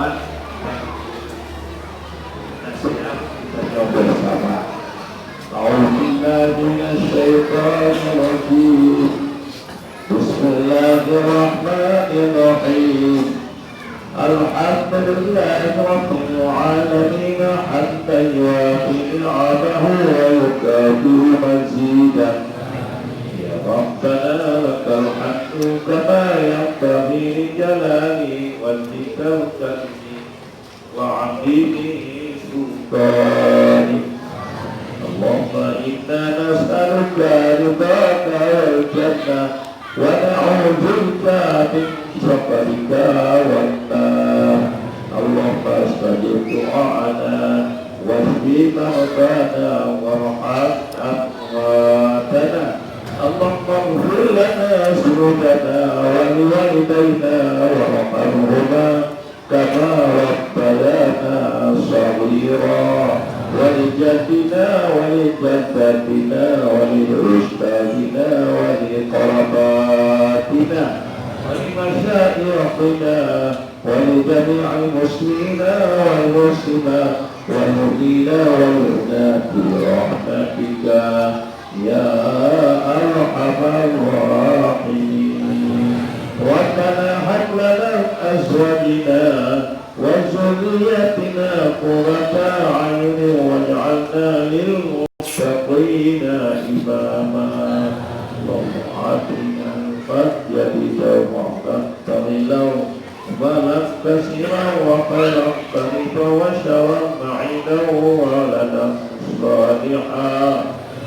kawan nasihat kita bersama. A'udzubillahi minasyaitonir rajim. Bismillahirrahmanirrahim. Alhamdulillahi rabbil alamin hatta yuwafi ni'amahu wa yukafi'u mazidah. ربنا لك الحمد كما ينبغي لجلال وجهك الكريم وعظيم سلطانك. اللهم إنا نسألك رضاك والجنة ونعوذ بك من سخطك والنار. اللهم استجب دعاءنا واشف مرضانا وارحم أمواتنا. اللهم اغفر لنا ذنوبنا ولوالدينا وارحمهما كما ربيانا صغيرا، ولجدنا ولجدتنا ولأستاذنا ولقرباتنا ولمشايخنا ولجميع المسلمين والمسلمات والمؤمنين والمؤمنات برحمتك يا أرحم الراحمين. ربنا هب لنا من أزواجنا وذريتنا قرة أعين واجعلنا للمتقين إماما. اللهم آتنا الفتية توبة له ولك سرا وخلقت وشرا معينا ولدا صالحا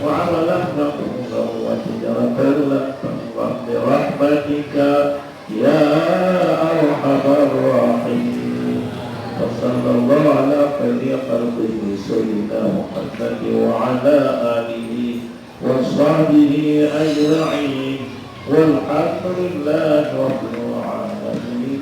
وعملا مقبولا وتجارة لن تنفع برحمتك يا أرحم الراحمين. وصلى الله على خير خلقه سيدنا محمد وعلى آله وصحبه أجمعين والحمد لله رب العالمين.